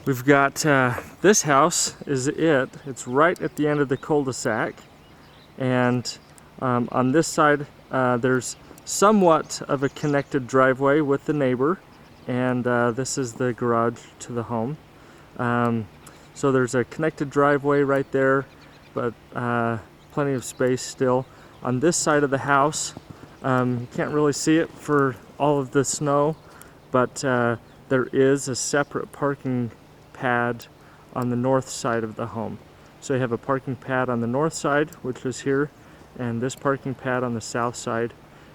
We've got this house is it. It's right at the end of the cul-de-sac, and on this side there's somewhat of a connected driveway with the neighbor, and this is the garage to the home. So there's a connected driveway right there, but plenty of space still. On this side of the house, you can't really see it for all of the snow, but there is a separate parking pad on the north side of the home. So you have a parking pad on the north side, which is here, and this parking pad on the south side,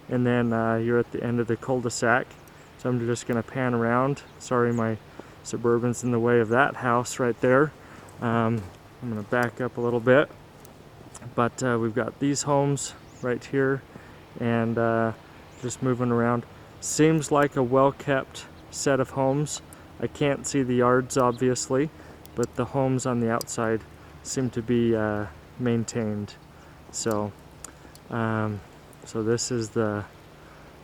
and then you're at the end of the cul-de-sac. So I'm just going to pan around. Sorry, my Suburban's in the way of that house right there. I'm going to back up a little bit, but we've got these homes right here, and just moving around. Seems like a well-kept set of homes. I can't see the yards obviously, but the homes on the outside seem to be maintained. So so this is the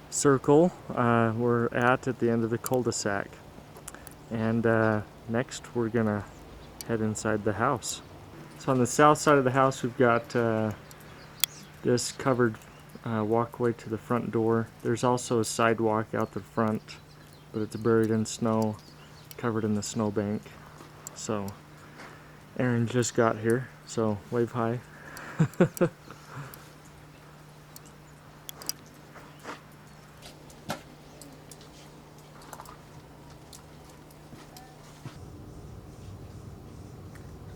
circle we're at the end of the cul-de-sac, and next we're gonna head inside the house. So on the south side of the house we've got this covered walkway to the front door. There's also a sidewalk out the front, but it's buried in snow, covered in the snowbank. So Aaron just got here, so wave hi.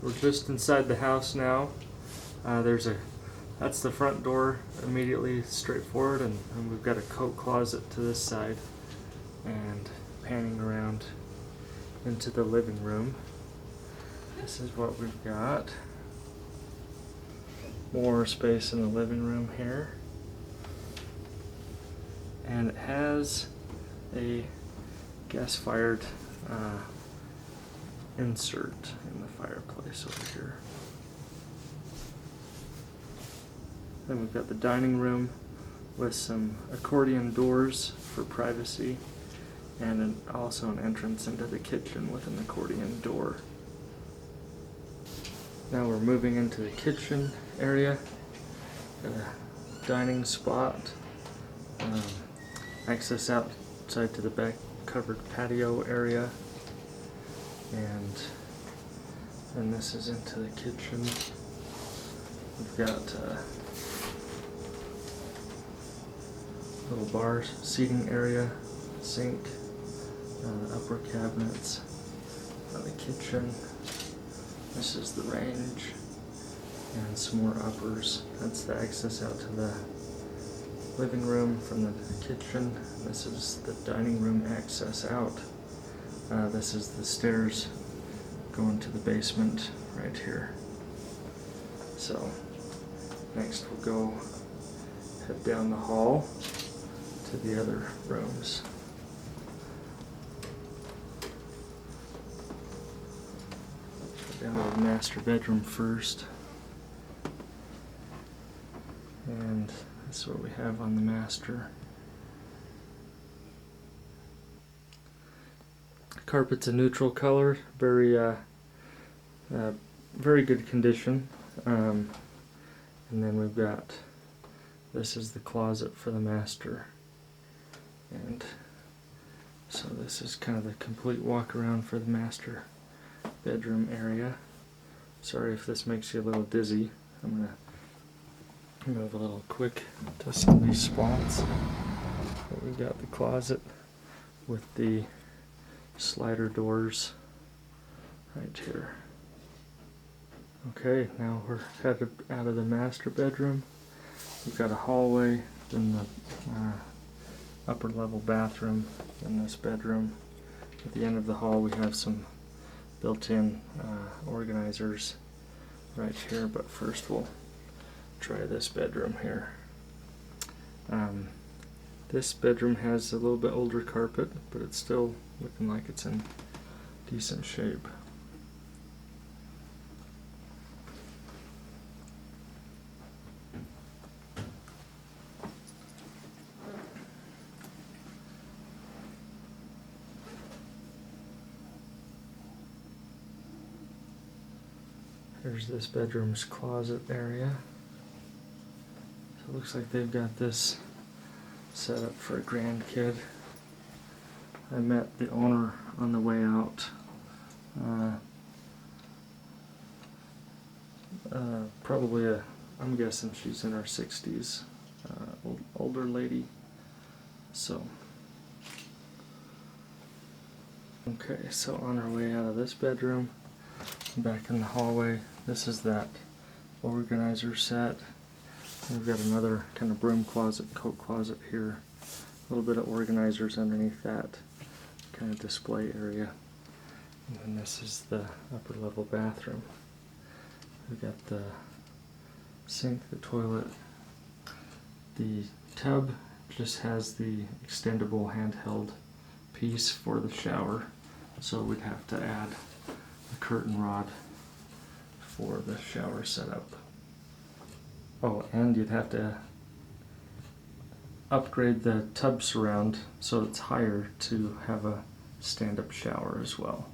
We're just inside the house now. That's the front door, immediately straightforward, and we've got a coat closet to this side, and panning around into the living room. This is what we've got. More space in the living room here. And it has a gas-fired insert in the fireplace over here. Then we've got the dining room with some accordion doors for privacy, and also an entrance into the kitchen with an accordion door. Now we're moving into the kitchen area. Got a dining spot, access outside to the back covered patio area, and then this is into the kitchen. We've got little bar seating area, sink, upper cabinets, the kitchen. This is the range, and some more uppers. That's the access out to the living room from the kitchen. This is the dining room access out. This is the stairs going to the basement right here. So next we'll go head down the hall to the other rooms. Down to the master bedroom first, and that's what we have on the master. Carpet's a neutral color, very good condition. And then we've got, this is the closet for the master, and so this is kind of the complete walk around for the master bedroom area. Sorry if this makes you a little dizzy. I'm gonna move a little quick to some of these spots. But we've got the closet with the slider doors right here. Okay, now we're headed out of the master bedroom. We've got a hallway, then the upper level bathroom, in this bedroom. At the end of the hall we have some built-in organizers right here, but first we'll try this bedroom here. This bedroom has a little bit older carpet, but it's still looking like it's in decent shape. Here's this bedroom's closet area. So it looks like they've got this set up for a grandkid. I met the owner on the way out. Probably I'm guessing she's in her 60s, older lady. So, okay, so on our way out of this bedroom, back in the hallway, this is that organizer set. We've got another kind of broom closet, coat closet here. A little bit of organizers underneath that kind of display area. And then this is the upper level bathroom. We've got the sink, the toilet. The tub just has the extendable handheld piece for the shower, so we'd have to add a curtain rod for the shower setup. Oh, and you'd have to upgrade the tub surround so it's higher to have a stand-up shower as well,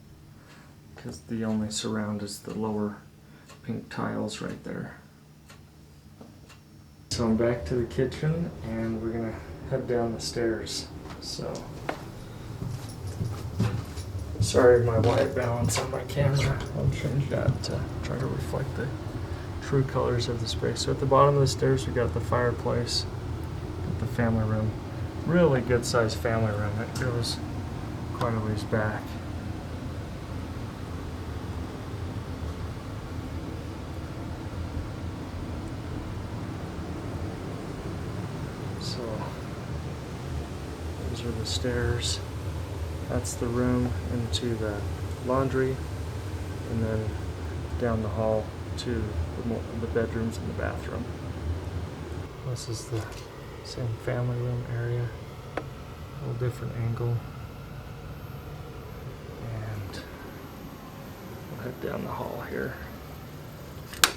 because the only surround is the lower pink tiles right there. So I'm back to the kitchen and we're gonna head down the stairs. So sorry my white balance on my camera. I'll change that to try to reflect the true colors of the space. So at the bottom of the stairs we got the fireplace, got the family room. Really good sized family room. It goes quite a ways back. So those are the stairs. That's the room into the laundry, and then down the hall to the bedrooms and the bathroom. This is the same family room area, a little different angle. And we'll head down the hall here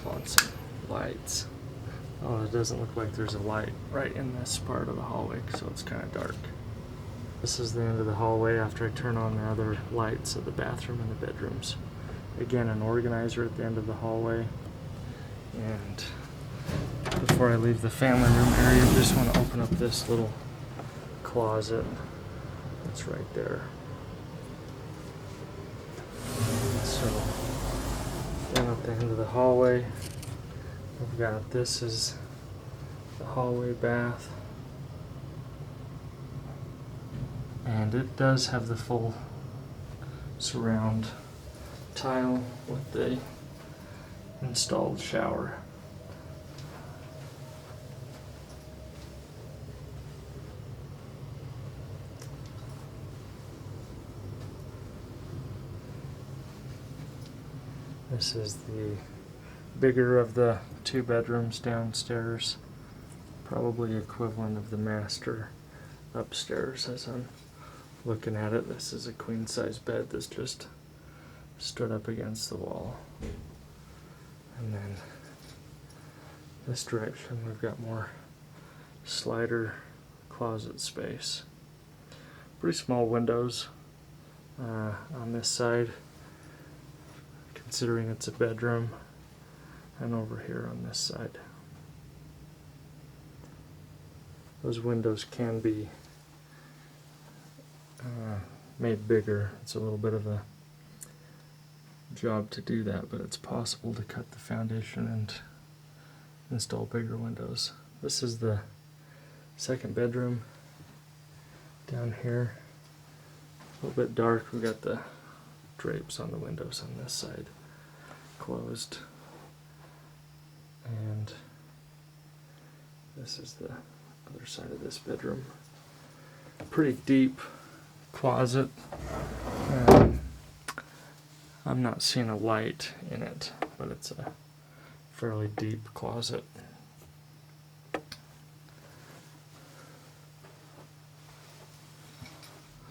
on some lights. Oh, it doesn't look like there's a light right in this part of the hallway, so it's kind of dark. This is the end of the hallway after I turn on the other lights of the bathroom and the bedrooms. Again, an organizer at the end of the hallway. And before I leave the family room area, I just want to open up this little closet that's right there. So, down at the end of the hallway, we've got, this is the hallway bath, and it does have the full surround tile with the installed shower. This is the bigger of the two bedrooms downstairs, probably equivalent of the master upstairs as I'm looking at it. This is a queen size bed that's just stood up against the wall. And then this direction we've got more slider closet space. Pretty small windows on this side, considering it's a bedroom, and over here on this side. Those windows can be made bigger. It's a little bit of a job to do that, but it's possible to cut the foundation and install bigger windows. This is the second bedroom down here. A little bit dark. We've got the drapes on the windows on this side closed, and this is the other side of this bedroom. Pretty deep closet. I'm not seeing a light in it, but it's a fairly deep closet.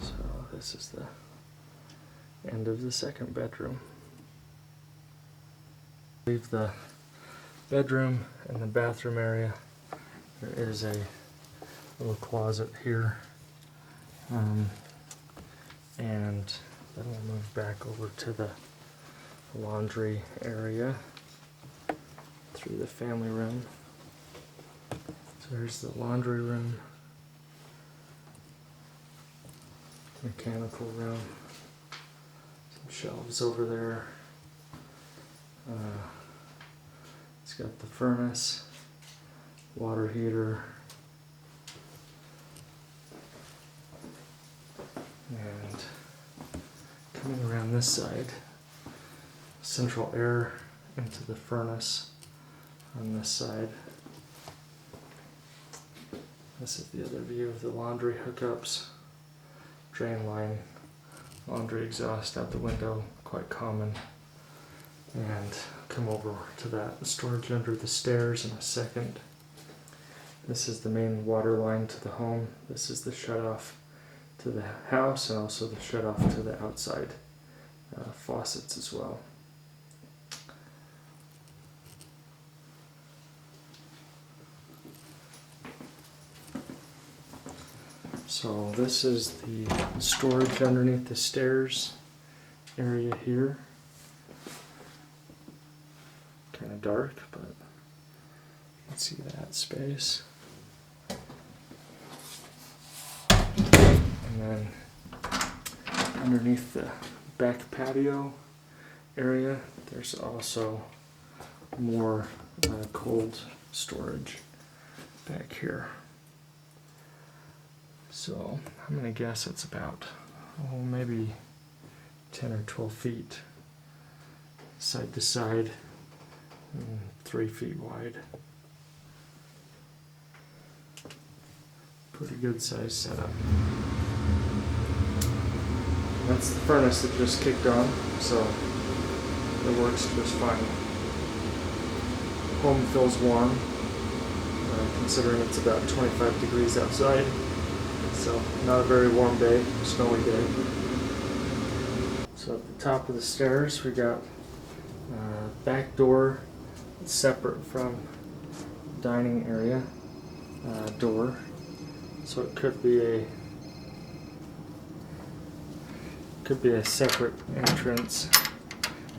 So this is the end of the second bedroom. Leave the bedroom and the bathroom area. There is a little closet here, and then we'll move back over to the laundry area. show you the family room. So here's the laundry room, mechanical room, some shelves over there. It's got the furnace, water heater, and coming around this side, central air into the furnace on this side. This is the other view of the laundry hookups, drain line, laundry exhaust out the window, quite common. And come over to that storage under the stairs in a second. This is the main water line to the home. This is the shutoff to the house and also the shutoff to the outside faucets as well. So this is the storage underneath the stairs area here. Kind of dark, but you can see that space. And then underneath the back patio area, there's also more cold storage back here. So I'm going to guess it's about, maybe 10 or 12 feet side to side. 3 feet wide. Pretty good size setup. That's the furnace that just kicked on, so it works just fine. Home feels warm, considering it's about 25 degrees outside, so not a very warm day, snowy day. So at the top of the stairs we got back door separate from dining area door, so it could be a separate entrance,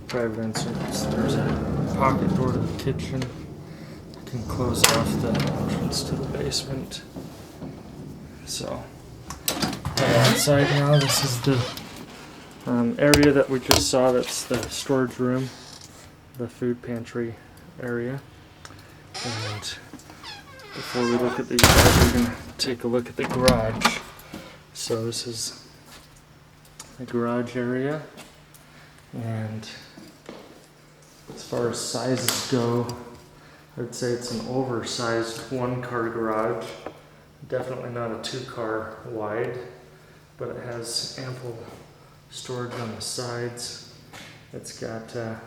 private entrance. There's a pocket door to the kitchen. You can close off the entrance to the basement. So outside now, this is the area that we just saw. That's the storage room, the food pantry area. And before we look at these guys, we're going to take a look at the garage. So this is the garage area, and as far as sizes go, I'd say it's an oversized 1-car garage. Definitely not a 2-car wide, but it has ample storage on the sides. It's got the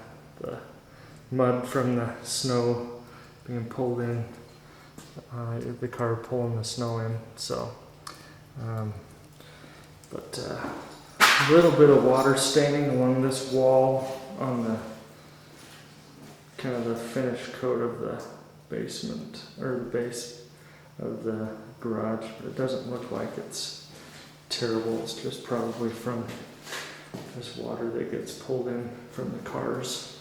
mud from the snow being pulled in, the car pulling the snow in, so but a little bit of water staining along this wall on the kind of the finish coat of the basement, or the base of the garage, but it doesn't look like it's terrible. It's just probably from this water that gets pulled in from the cars.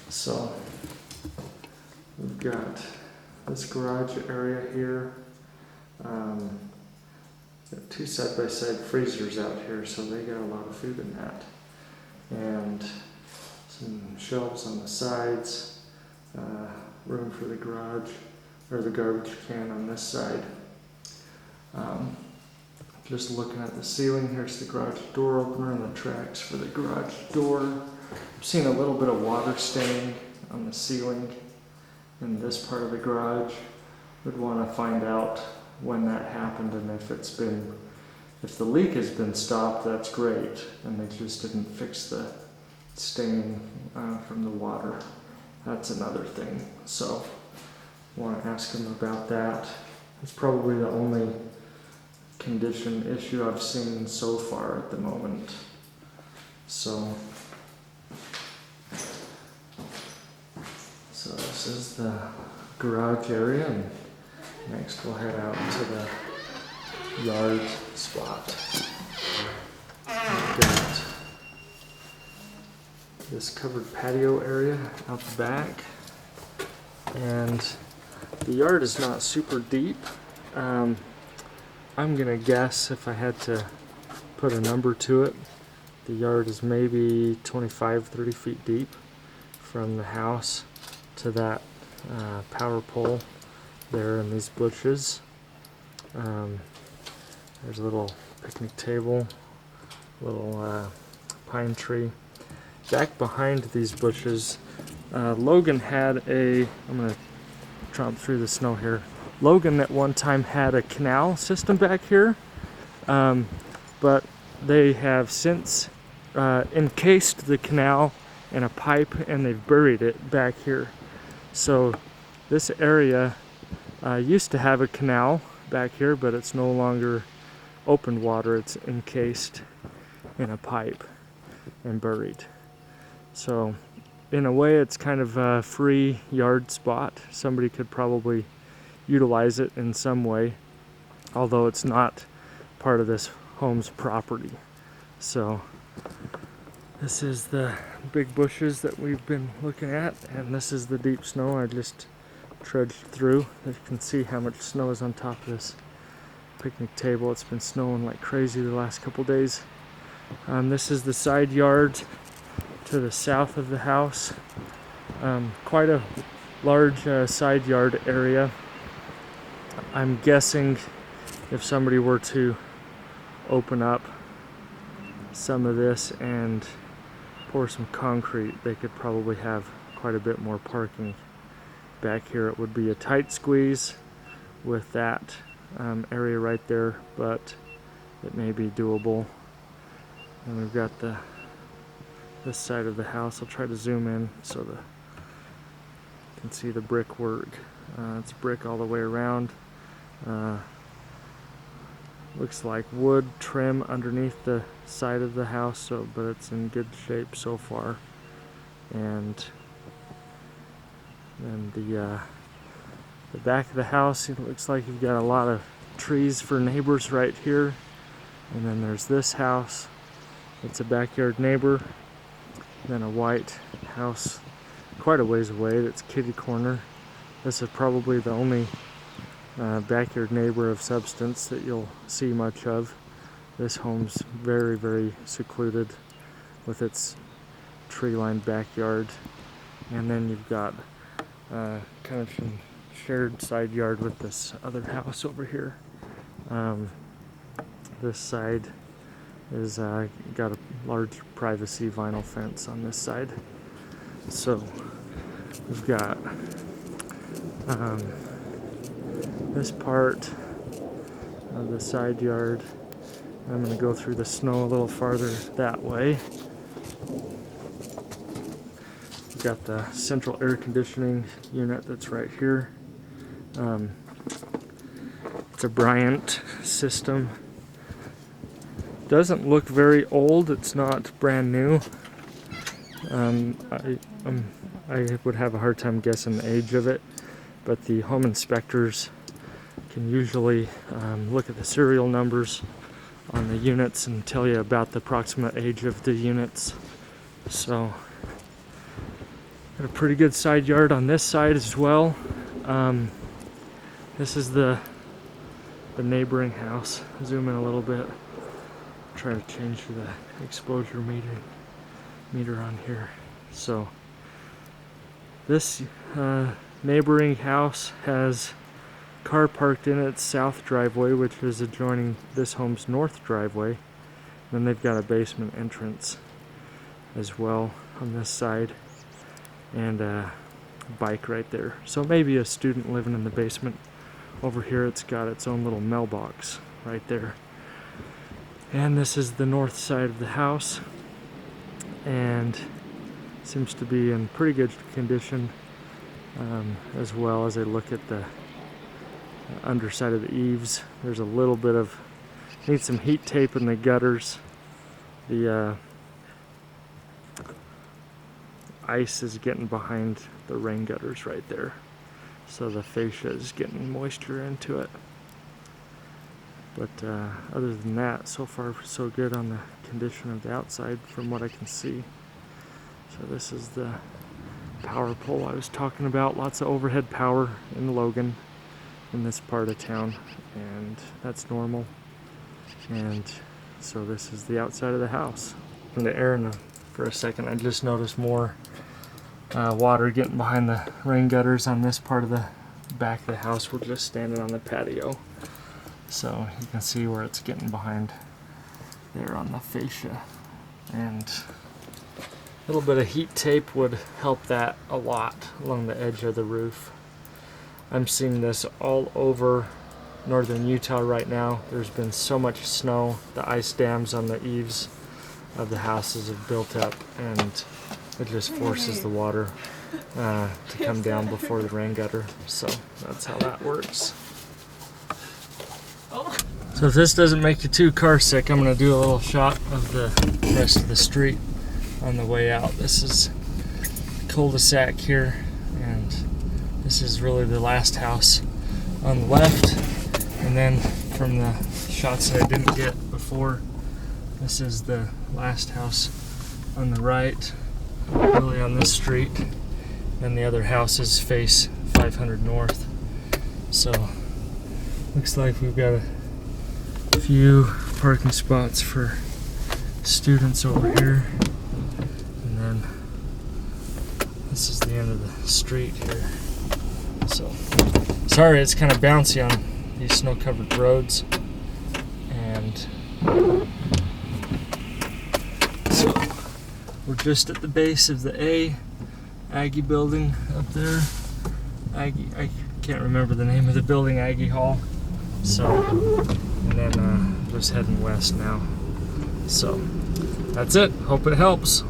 So we've got this garage area here. Got 2 side-by-side freezers out here, so they got a lot of food in that. And some shelves on the sides, room for the garage, or the garbage can on this side. Just looking at the ceiling, here's the garage door opener and the tracks for the garage door. I'm seeing a little bit of water stain on the ceiling in this part of the garage. Would want to find out when that happened, and if the leak has been stopped, that's great, and they just didn't fix the stain from the water. That's another thing. So I want to ask them about that. It's probably the only condition issue I've seen so far at the moment. So this is the garage area, and next we'll head out to the yard spot. We've got this covered patio area out the back. And the yard is not super deep. I'm gonna guess, if I had to put a number to it, the yard is maybe 25-30 feet deep from the house to that power pole there in these bushes. There's a little picnic table, little pine tree. Back behind these bushes, Logan had I'm gonna tromp through the snow here. Logan at one time had a canal system back here, but they have since encased the canal in a pipe and they've buried it back here. So this area used to have a canal back here, but it's no longer open water. It's encased in a pipe and buried. So in a way, it's kind of a free yard spot. Somebody could probably utilize it in some way, although it's not part of this home's property. So this is the big bushes that we've been looking at, and this is the deep snow I just trudged through. You can see how much snow is on top of this picnic table. It's been snowing like crazy the last couple days. This is the side yard to the south of the house. Quite a large side yard area. I'm guessing if somebody were to open up some of this and pour some concrete, they could probably have quite a bit more parking back here. It would be a tight squeeze with that area right there, but it may be doable. And we've got this side of the house. I'll try to zoom in so you can see the brickwork. It's brick all the way around. Looks like wood trim underneath the side of the house, but it's in good shape so far. And then the back of the house, it looks like you've got a lot of trees for neighbors right here. And then there's this house. It's a backyard neighbor. Then a white house quite a ways away that's kitty corner. This is probably the only backyard neighbor of substance that you'll see much of. This home's very, very secluded with its tree-lined backyard. And then you've got kind of some shared side yard with this other house over here. This side is got a large privacy vinyl fence on this side. So we've got this part of the side yard. I'm going to go through the snow a little farther that way. We've got the central air conditioning unit that's right here. It's a Bryant system. Doesn't look very old. It's not brand new. I would have a hard time guessing the age of it, but the home inspectors can usually look at the serial numbers on the units and tell you about the approximate age of the units. So got a pretty good side yard on this side as well. This is the neighboring house. Zoom in a little bit. Try to change the exposure meter on here. So this neighboring house has car parked in its south driveway, which is adjoining this home's north driveway. Then they've got a basement entrance as well on this side, and a bike right there. So maybe a student living in the basement. Over here it's got its own little mailbox right there. And this is the north side of the house, and seems to be in pretty good condition, as well as I look at the underside of the eaves. There's a little bit of, need some heat tape in the gutters. The ice is getting behind the rain gutters right there, so the fascia is getting moisture into it. But other than that, so far so good on the condition of the outside from what I can see. So this is the power pole I was talking about. Lots of overhead power in Logan, in this part of town, and that's normal. And so this is the outside of the house. In the air for a second, I just noticed more water getting behind the rain gutters on this part of the back of the house. We're just standing on the patio, so you can see where it's getting behind there on the fascia. And a little bit of heat tape would help that a lot along the edge of the roof. I'm seeing this all over northern Utah right now. There's been so much snow. The ice dams on the eaves of the houses have built up, and it just forces the water to come down before the rain gutter. So that's how that works. So if this doesn't make you too car sick, I'm going to do a little shot of the rest of the street on the way out. This is cul-de-sac here, and this is really the last house on the left. And then from the shots that I didn't get before, this is the last house on the right, really on this street. And the other houses face 500 North. So looks like we've got a few parking spots for students over here. And then this is the end of the street here. So sorry, it's kind of bouncy on these snow-covered roads. And so we're just at the base of the Aggie building up there. I can't remember the name of the building, Aggie Hall. So, and then just heading west now. So that's it. Hope it helps.